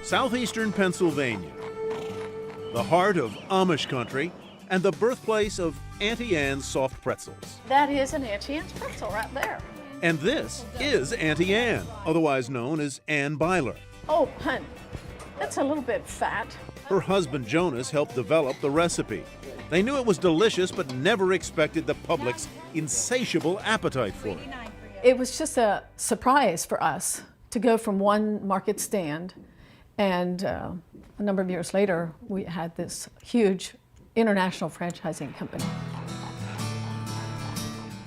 Southeastern Pennsylvania, the heart of Amish country and the birthplace of Auntie Anne's soft pretzels. That is an Auntie Anne's pretzel right there. And this is Auntie Anne, otherwise known as Ann Byler. Oh, hun, that's a little bit fat. Her husband Jonas helped develop the recipe. They knew it was delicious, but never expected the public's insatiable appetite for it. It was just a surprise for us to go from one market stand, and a number of years later, we had this huge international franchising company.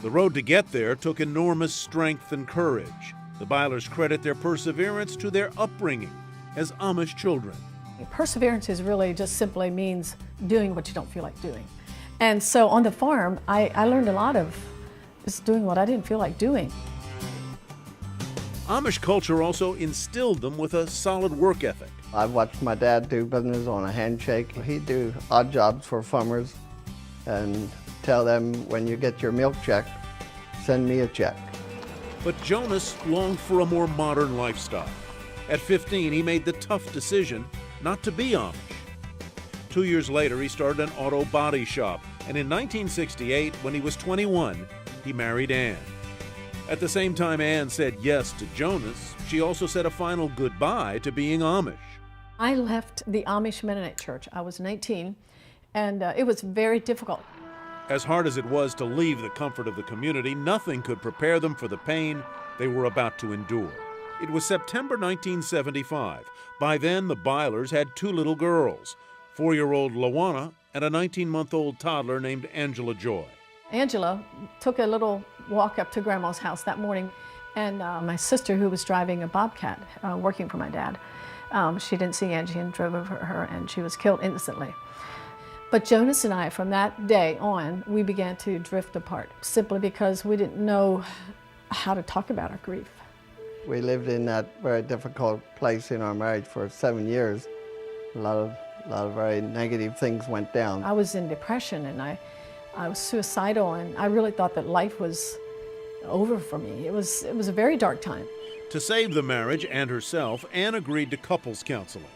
The road to get there took enormous strength and courage. The Bylers credit their perseverance to their upbringing as Amish children. Perseverance is really just simply means doing what you don't feel like doing. And so on the farm, I learned a lot of just doing what I didn't feel like doing. Amish culture also instilled them with a solid work ethic. I've watched my dad do business on a handshake. He'd do odd jobs for farmers and tell them, when you get your milk check, send me a check. But Jonas longed for a more modern lifestyle. At 15, he made the tough decision not to be Amish. 2 years later, he started an auto body shop, and in 1968, when he was 21, he married Ann. At the same time Ann said yes to Jonas, she also said a final goodbye to being Amish. I left the Amish Mennonite Church. I was 19, and it was very difficult. As hard as it was to leave the comfort of the community, nothing could prepare them for the pain they were about to endure. It was September 1975. By then, the Bylers had two little girls, 4-year-old Lawana and a 19-month-old toddler named Angela Joy. Angela took a little walk up to Grandma's house that morning, and my sister, who was driving a Bobcat, working for my dad, she didn't see Angie and drove over her, and she was killed instantly. But Jonas and I, from that day on, we began to drift apart, simply because we didn't know how to talk about our grief. We lived in that very difficult place in our marriage for 7 years. A lot of very negative things went down. I was in depression, and I was suicidal, and I really thought that life was over for me. It was a very dark time. To save the marriage and herself, Ann agreed to couples counseling.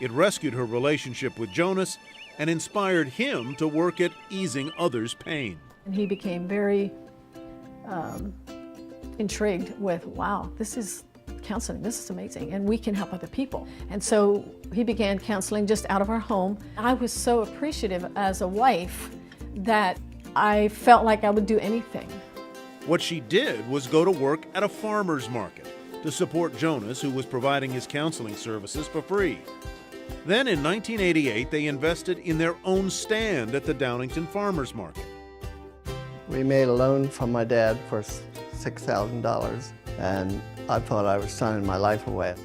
It rescued her relationship with Jonas and inspired him to work at easing others' pain. And he became very intrigued with, wow, this is counseling, this is amazing, and we can help other people. And so he began counseling just out of our home. I was so appreciative as a wife that I felt like I would do anything. What she did was go to work at a farmer's market to support Jonas, who was providing his counseling services for free. Then in 1988, they invested in their own stand at the Downingtown Farmers Market. We made a loan from my dad for $6,000, and I thought I was signing my life away.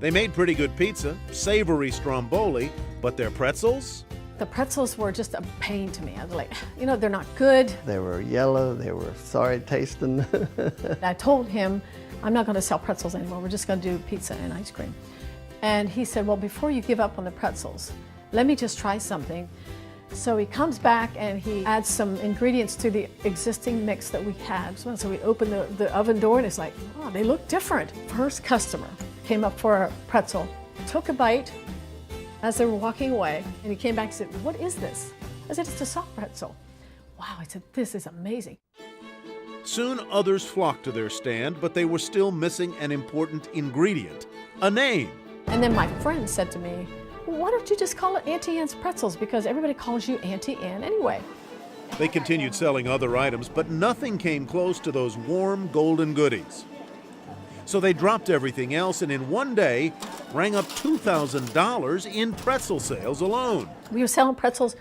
They made pretty good pizza, savory stromboli, but their pretzels? The pretzels were just a pain to me. I was like, you know, they're not good. They were yellow, they were sorry tasting. I told him, I'm not going to sell pretzels anymore. We're just going to do pizza and ice cream. And he said, well, before you give up on the pretzels, let me just try something. So he comes back and he adds some ingredients to the existing mix that we had. So we opened the oven door, and it's like, wow, they look different. First customer came up for a pretzel, took a bite as they were walking away, and he came back and said, what is this? I said, it's a soft pretzel. Wow, I said, this is amazing. Soon others flocked to their stand, but they were still missing an important ingredient, a name. And then my friend said to me, well, why don't you just call it Auntie Anne's Pretzels, because everybody calls you Auntie Anne anyway. They continued selling other items, but nothing came close to those warm golden goodies. So they dropped everything else and in one day rang up $2,000 in pretzel sales alone. We were selling pretzels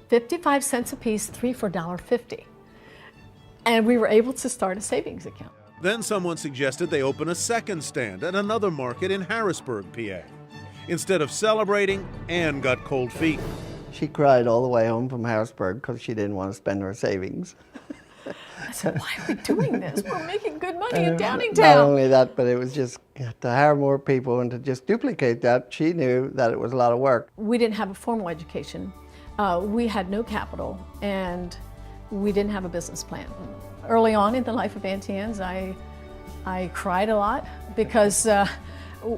55 cents a piece, 3 for $1.50. And we were able to start a savings account. Then someone suggested they open a second stand at another market in Harrisburg, PA. Instead of celebrating, Ann got cold feet. She cried all the way home from Harrisburg because she didn't want to spend her savings. I said, why are we doing this? We're making good money in Downingtown. Not only that, but it was just to hire more people and to just duplicate that. She knew that it was a lot of work. We didn't have a formal education. We had no capital, and we didn't have a business plan. Early on in the life of Auntie Anne's, I cried a lot because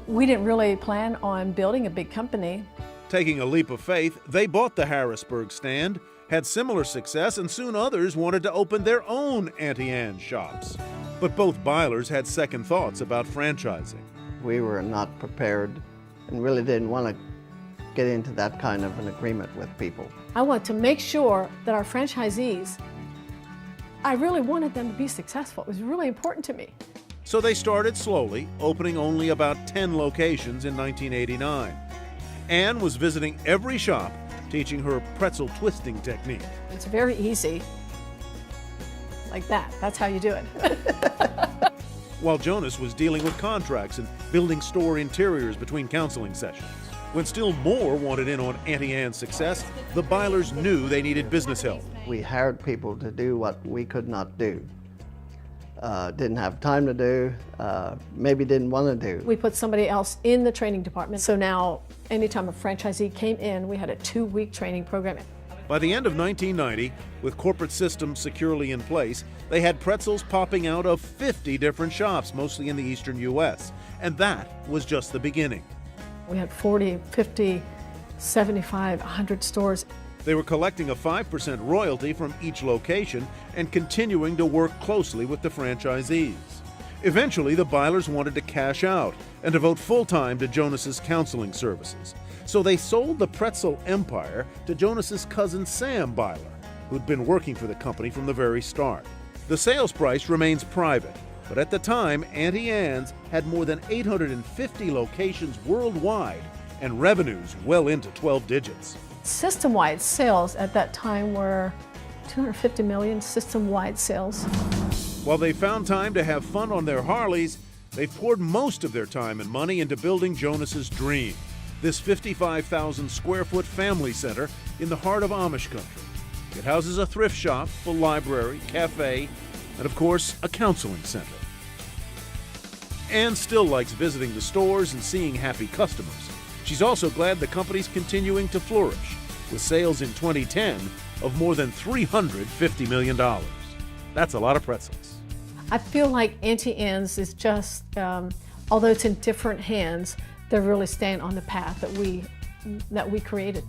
We didn't really plan on building a big company. Taking a leap of faith, they bought the Harrisburg stand, had similar success, and soon others wanted to open their own Auntie Anne's shops. But both Byler's had second thoughts about franchising. We were not prepared and really didn't want to get into that kind of an agreement with people. I want to make sure that our franchisees, I really wanted them to be successful. It was really important to me. So they started slowly, opening only about 10 locations in 1989. Anne was visiting every shop, teaching her pretzel twisting technique. It's very easy. Like that. That's how you do it. While Jonas was dealing with contracts and building store interiors between counseling sessions. When still more wanted in on Auntie Anne's success, the Byler's knew they needed business help. We hired people to do what we could not do. Didn't have time to do, maybe didn't want to do. We put somebody else in the training department. So now, anytime a franchisee came in, we had a 2-week training program. By the end of 1990, with corporate systems securely in place, they had Pretzels popping out of 50 different shops, mostly in the eastern U.S. And that was just the beginning. We had 40, 50, 75, 100 stores. They were collecting a 5% royalty from each location and continuing to work closely with the franchisees. Eventually, the Byler's wanted to cash out and devote full-time to Jonas's counseling services. So they sold the pretzel empire to Jonas's cousin Sam Byler, who'd been working for the company from the very start. The sales price remains private, but at the time, Auntie Anne's had more than 850 locations worldwide and revenues well into 12 digits. System-wide sales at that time were 250 million system-wide sales. While they found time to have fun on their Harleys, they poured most of their time and money into building Jonas's dream, this 55,000 square foot family center in the heart of Amish country. It houses a thrift shop, a library, cafe, and of course, a counseling center. Anne still likes visiting the stores and seeing happy customers. She's also glad the company's continuing to flourish, with sales in 2010 of more than $350 million. That's a lot of pretzels. I feel like Auntie Anne's is just, although it's in different hands, they're really staying on the path that we created.